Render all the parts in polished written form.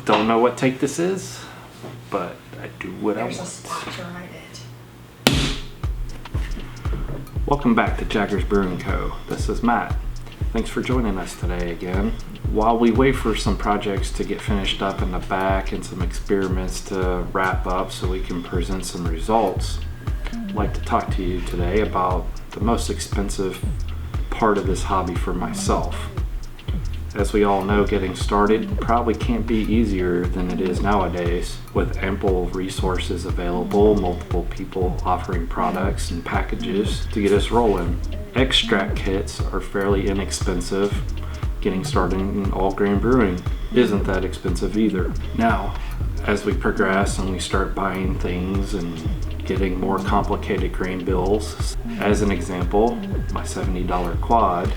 Don't know what take this is, but I do what I want. There's a spot to write it. Welcome back to Jaggers Brewing Co. This is Matt. Thanks for joining us today again. While we wait for some projects to get finished up in the back and some experiments to wrap up so we can present some results, I'd like to talk to you today about the most expensive part of this hobby for myself. As we all know, getting started probably can't be easier than it is nowadays, with ample resources available, multiple people offering products and packages to get us rolling. Extract kits are fairly inexpensive. Getting started in all grain brewing isn't that expensive either. Now, as we progress and we start buying things and getting more complicated grain bills, as an example, my $70 quad,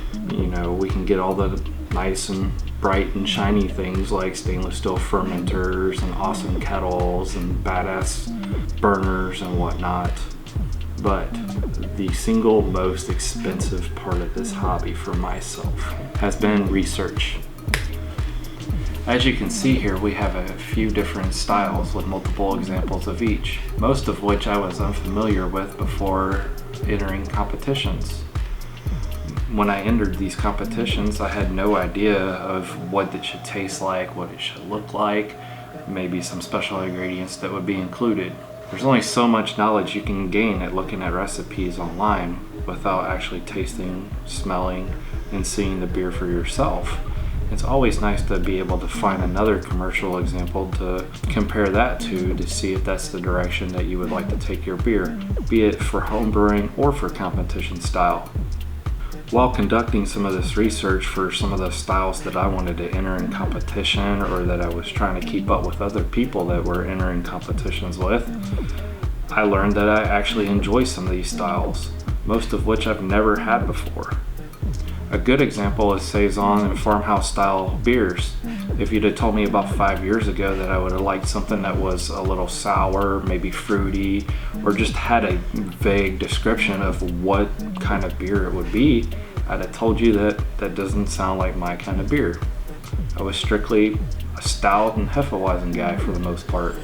we can get all the nice and bright and shiny things like stainless steel fermenters and awesome kettles and badass burners and whatnot. But the single most expensive part of this hobby for myself has been research. As you can see here, we have a few different styles with multiple examples of each, most of which I was unfamiliar with before entering competitions. When I entered these competitions, I had no idea of what it should taste like, what it should look like, maybe some special ingredients that would be included. There's only so much knowledge you can gain at looking at recipes online without actually tasting, smelling, and seeing the beer for yourself. It's always nice to be able to find another commercial example to compare that to see if that's the direction that you would like to take your beer, be it for homebrewing or for competition style. While conducting some of this research for some of the styles that I wanted to enter in competition or that I was trying to keep up with other people that were entering competitions with, I learned that I actually enjoy some of these styles, most of which I've never had before. A good example is Saison and farmhouse style beers. If you'd have told me about 5 years ago that I would have liked something that was a little sour, maybe fruity, or just had a vague description of what kind of beer it would be, I'd have told you that that doesn't sound like my kind of beer. I was strictly a stout and Hefeweizen guy for the most part.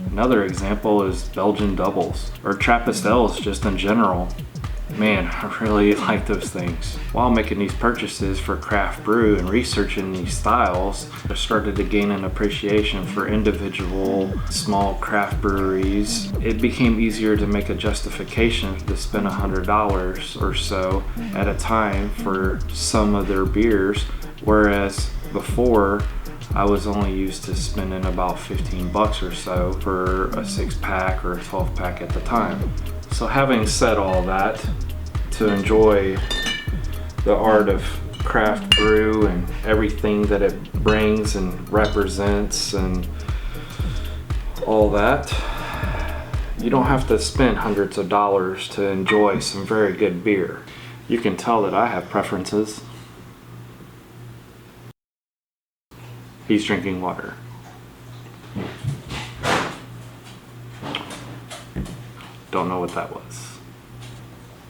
Another example is Belgian doubles, or Trappist ales just in general. Man, I really like those things. While making these purchases for craft brew and researching these styles, I started to gain an appreciation for individual small craft breweries. It became easier to make a justification to spend $100 or so at a time for some of their beers, whereas before I was only used to spending about 15 bucks or so for a 6-pack or a 12-pack at the time. So having said all that, to enjoy the art of craft brew and everything that it brings and represents and all that, you don't have to spend hundreds of dollars to enjoy some very good beer. You can tell that I have preferences. He's drinking water. Don't know what that was.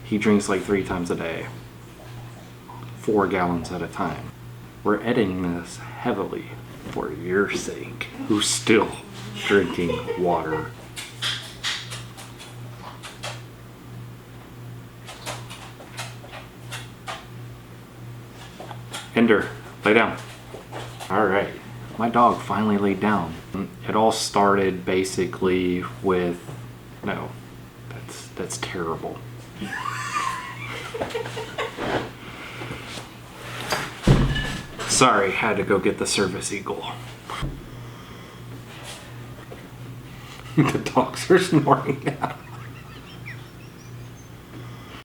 He drinks like 3 times a day, 4 gallons at a time. We're editing this heavily for your sake, who's still drinking water. Ender, lay down. All right, my dog finally laid down. It all started basically with, no, that's terrible. Sorry, had to go get the service eagle. The dogs are snoring now.